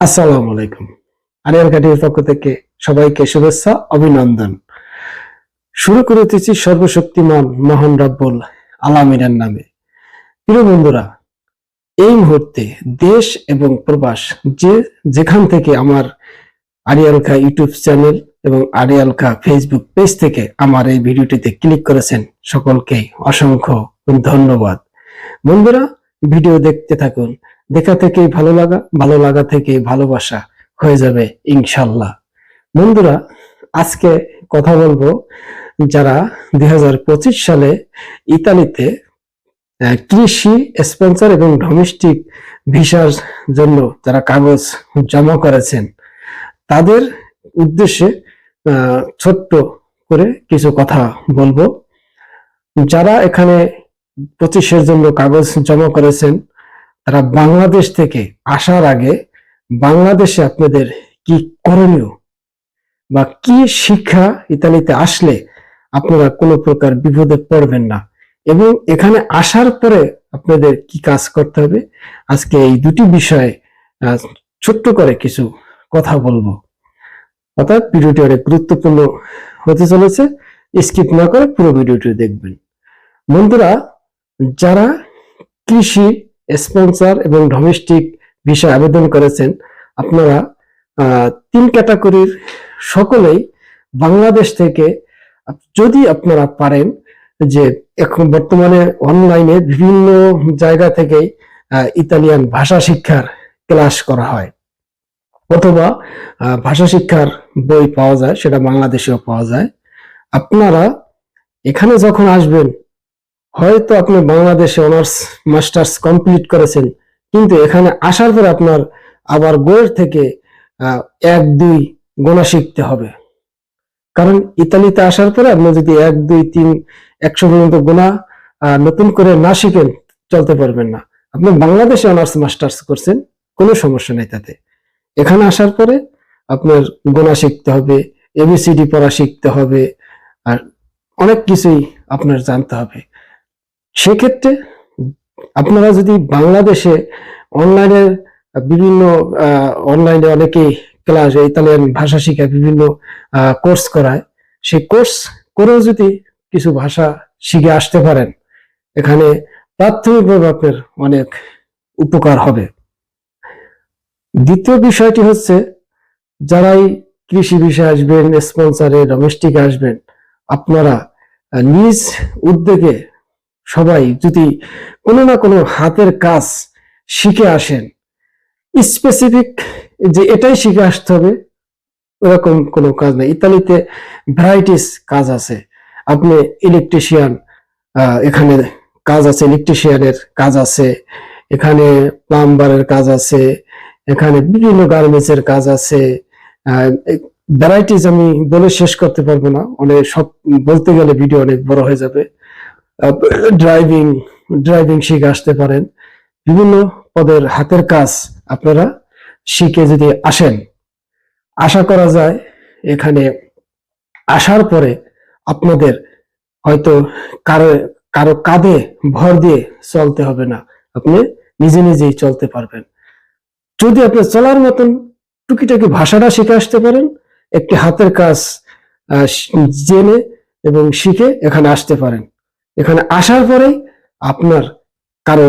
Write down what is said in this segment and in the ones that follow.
আসসালামু আলাইকুম। আরিয়াল কাটির পক্ষ থেকে সবাইকে শুভেচ্ছা, অভিনন্দন। শুরু করিতেছি সর্বশক্তিমান মহান রব্বুল আলামিনের নামে। প্রিয় বন্ধুরা, এই মুহূর্তে দেশ এবং প্রবাস যেখান থেকে আমার আরিয়াল খা ইউটিউব চ্যানেল এবং আরিয়াল খা ফেসবুক পেজ থেকে আমার এই ভিডিওটিতে ক্লিক করেছেন, সকলকেই অসংখ্য ধন্যবাদ। বন্ধুরা, ভিডিও দেখতে থাকুন। দেখা থেকেই ভালো লাগা থেকে ভালোবাসা হয়ে যাবে ইনশাল্লাহ। বন্ধুরা, আজকে কথা বলবো যারা 2025 সালে ইতালিতে কৃষি স্পন্সর এবং ডোমেস্টিক ভিসার জন্য যারা কাগজ জমা করেছেন তাদের উদ্দেশ্যে ছোট্ট করে কিছু কথা বলবো। যারা এখানে 25-এর জন্য কাগজ জমা করেছেন, তারা বাংলাদেশ থেকে আসার আগে বাংলাদেশে আপনাদের কি করণীয় বা কি শিক্ষা ইতালিতে আসলে আপনারা কোনো প্রকার বিপদে পড়বেন না, এবং এখানে আসার পরে আপনাদের কি কাজ করতে হবে, আজকে এই দুটি বিষয়ে ছোট্ট করে কিছু কথা বলবো। অর্থাৎ ভিডিওটি অনেক গুরুত্বপূর্ণ হতে চলেছে, স্কিপ না করে পুরো ভিডিওটি দেখবেন। বন্ধুরা, যারা কৃষি স্পন্সর এবং ডোমেস্টিক ভিসা আবেদন করেছেন, আপনারা 3 ক্যাটাগরির সকলেই বাংলাদেশ থেকে, যদি আপনারা পারেন, যে এখন বর্তমানে অনলাইনে বিভিন্ন জায়গা থেকে ইতালিয়ান ভাষা শিক্ষার ক্লাস করা হয়, অথবা ভাষা শিক্ষার বই পাওয়া যায়, সেটা বাংলাদেশেও পাওয়া যায়। আপনারা এখানে যখন আসবেন, হয়তো আপনি বাংলাদেশে অনার্স মাস্টার্স কমপ্লিট করেছেন, কিন্তু এখানে আসার পর আপনার আবার বইয়ের থেকে 1-2 গোনা শিখতে হবে। কারণ ইতালিতে আসার পরে আপনি যদি 1, 2, 3, 100 পর্যন্ত গোনা নতুন করে না শিখেন, চলতে পারবেন না। আপনি বাংলাদেশে অনার্স মাস্টার্স করছেন, কোনো সমস্যা নেই তাতে। এখানে আসার পরে আপনার গোনা শিখতে হবে, এবিসিডি পড়া শিখতে হবে, আর অনেক কিছুই আপনার জানতে হবে। সেক্ষেত্রে আপনারা যদি বাংলাদেশে অনলাইনে অনেকেই ক্লাস ইতালিয়ান ভাষা শিখায়, বিভিন্ন কোর্স করায়, সেই কোর্স করেও যদি কিছু ভাষা শিখে আসতে পারেন, এখানে প্রাথমিকভাবে আপনার অনেক উপকার হবে। দ্বিতীয় বিষয়টি হচ্ছে, যারাই কৃষি বিষয়ে আসবেন, স্পন্সরে ডোমেস্টিক আসবেন, আপনারা নিজ উদ্যোগে সবাই যদি কোনো না কোনো হাতের কাজ শিখে আসেন, স্পেসিফিক যে এটাই শিখে আসতে হবে এরকম কোনো কাজ নেই। ইতালিতে ভ্যারাইটিস কাজ আছে। আপনি ইলেকট্রিশিয়ান, এখানে কাজ আছে, ইলেকট্রিশিয়ানের কাজ আছে, এখানে প্লাম্বারের কাজ আছে, এখানে বিভিন্ন গার্মেন্টসের কাজ আছে। ভ্যারাইটিস আমি বলে শেষ করতে পারবো না, অনেক সব বলতে গেলে ভিডিও অনেক বড় হয়ে যাবে। ড্রাইভিং শিখে আসতে পারেন। বিভিন্ন পদের হাতের কাজ আপনারা শিখে যদি আসেন, আশা করা যায় এখানে আসার পরে আপনাদের হয়তো কারো কাঁধে ভর দিয়ে চলতে হবে না, আপনি নিজে নিজেই চলতে পারবেন। যদি আপনি চলার মতন টুকিটাকি ভাষাটা শিখে আসতে পারেন, একটি হাতের কাজ জেনে এবং শিখে এখানে আসতে পারেন, এখানে আসার পরেই আপনার কারো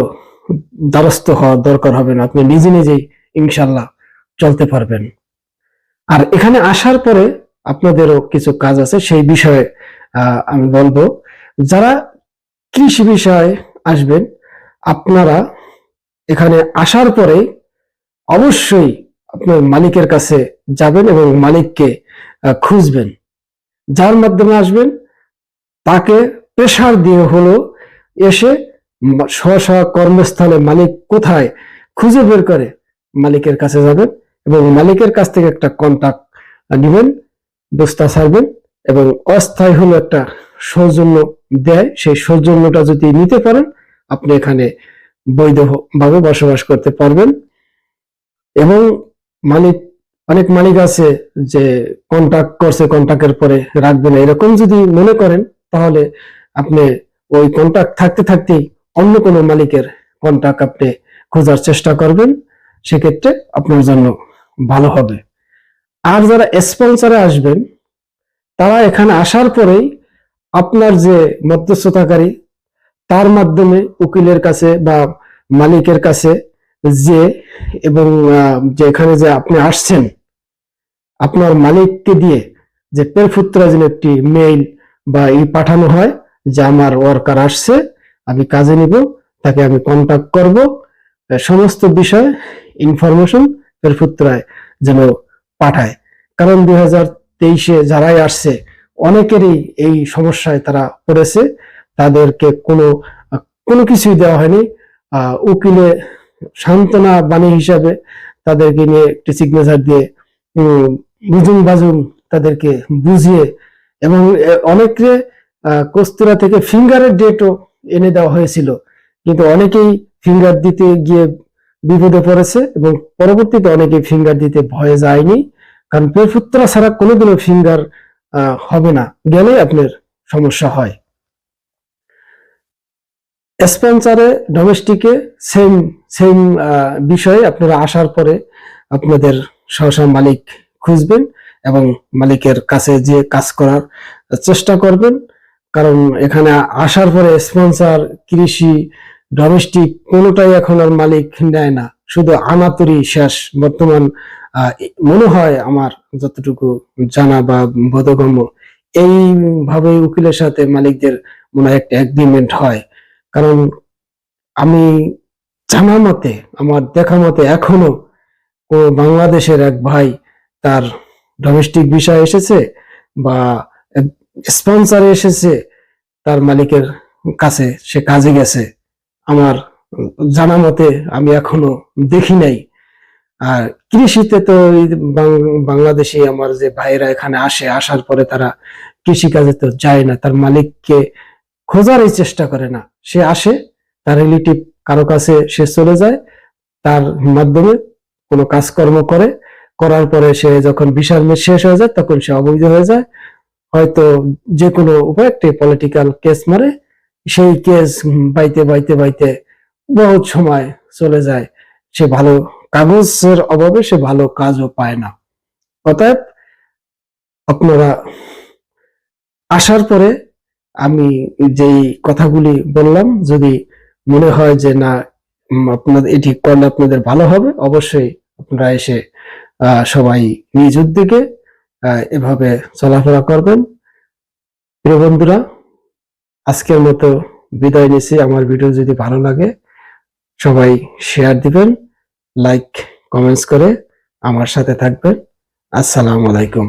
দ্বারস্থ হওয়ার দরকার হবে না, আপনি নিজে নিজেই ইনশাল্লাহ চলতে পারবেন। আর এখানে আসার পরে আপনাদেরও কিছু কাজ আছে, সেই বিষয়ে আমি বলবো। যারা কৃষি বিষয়ে আসবেন, আপনারা এখানে আসার পরে অবশ্যই আপনার মালিকের কাছে যাবেন এবং মালিককে খুঁজবেন। যার মাধ্যমে আসবেন তাকে প্রেসার দিয়ে হলো এসে স্ব কর্মস্থলে মালিক কোথায় খুঁজে বের করে মালিকের কাছে যাবেন এবং মালিকের কাছ থেকে একটা কন্টাক্ট নেবেন, বস্তা ছাড়বেন, এবং অস্থায়ী হলো একটা সৌজন্য দেয়, সেই সৌজন্যটা যদি নিতে পারেন, আপনি এখানে বৈধভাবে বসবাস করতে পারবেন। এবং অনেক মালিক আছে যে কন্ট্রাক্ট করছে, কন্ট্রাক্টের পরে রাখবে না, এরকম যদি মনে করেন, তাহলে আপনি ওই কন্ট্রাক্ট থাকতে থাকতেই অন্য কোনো মালিকের কন্ট্রাক্ট আপনি খোঁজার চেষ্টা করবেন, সেক্ষেত্রে আপনার জন্য ভালো হবে। আর যারা স্পন্সরে আসবেন তারা এখানে আসার পরেই আপনার যে মধ্যস্থতাকারী তার মাধ্যমে উকিলের কাছে বা মালিকের কাছে যে এবং যে এখানে যে আপনি আসছেন আপনার মালিককে দিয়ে যে পেরফুত্রাজিন একটি মেইল বা পাঠানো হয় যে আমার ওয়ার্কার আসছে, আমি কাজে নিব, তাকে আমি কন্টাক্ট করব, সমস্ত বিষয় ইনফরমেশন পেরফুত্রায় যেন পাঠায়। কারণ 2023-এ যারাই আসছে অনেকেরই এই সমস্যায় তারা পড়েছে, তাদেরকে কোনো কিছুই দেওয়া হয়নি। উকিলে সান্ত্বনা বাণী হিসাবে তাদেরকে নিয়ে একটি সিগনেচার দিয়ে বুঝুন বাজুন তাদেরকে বুঝিয়ে এবং অনেকে কস্তুরা থেকে ফিঙ্গারের ডেটও এনে দেওয়া হয়েছিল, কিন্তু অনেকেই ফিঙ্গার দিতে গিয়ে বিপদে পড়েছে এবং পরবর্তীতে অনেকে ফিঙ্গার দিতে ভয়ে যায়নি, কারণ পেরফুত্রা ছাড়া কোনোদিনও ফিঙ্গার হবে না, গেলে আপনার সমস্যা হয়। স্পন্সরে ডোমেস্টিকে সেম সেম বিষয়ে আপনারা আসার পরে আপনাদের সহসা মালিক খুঁজবেন এবং মালিকের কাছে যে কাজ করার চেষ্টা করবেন। কারণ এখানে আসার পরে স্পন্সর, কৃষি, ডোমেস্টিক কোনোটাই এখন আর মালিক নেয় না, শুধু আনাতরি শেষ বর্তমান। মনে হয় আমার যতটুকু জানা বা বোধগম্য এইভাবে উকিলের সাথে মালিকদের মনে হয় একটা এগ্রিমেন্ট হয়। কারণ আমি জানা মতে, আমার দেখা মতে এখনো কোন বাংলাদেশের এক ভাই তার ডোমেস্টিক বিষয় এসেছে বা স্পন্সরে এসেছে, তার মালিকের কাছে সে কাজে গেছে, আমার জানা মতে আমি এখনো দেখি নাই। আর কৃষিতে তো বাংলাদেশি আমার যে ভাইরা এখানে আসে, আসার পরে তারা কৃষি কাজে তো যায় না, তার মালিককে খোঁজারই চেষ্টা করে না, সে আসে তার রিলেটিভ কারো কাছে সে চলে যায়, তার মাধ্যমে কোনো কাজকর্ম করে, করার পরে সে যখন ভিসার মেয়াদ শেষ হয়ে যায় তখন সে অবৈধ হয়ে যায়, হয়তো যে কোনো উপায় একটি পলিটিক্যাল কেস মারে, সেই কেস বাইতে বাইতে বাইতে বহুত সময় চলে যায়, সে ভালো কাগজের অভাবে সে ভালো কাজও পায় না। অতএব আপনারা আসার পরে আমি যেই কথাগুলি বললাম যদি মনে হয় যে না আপনাদের এটি করলে আপনাদের ভালো হবে, অবশ্যই আপনারা এসে সবাই নিজ উদ্যোগে এভাবে চলাফেরা করবেন। প্রিয় বন্ধুরা, আজকের মতো বিদায় নিচ্ছি। আমার ভিডিও যদি ভালো লাগে সবাই শেয়ার দিবেন, লাইক কমেন্টস করে আমার সাথে থাকবেন। আসসালামু আলাইকুম।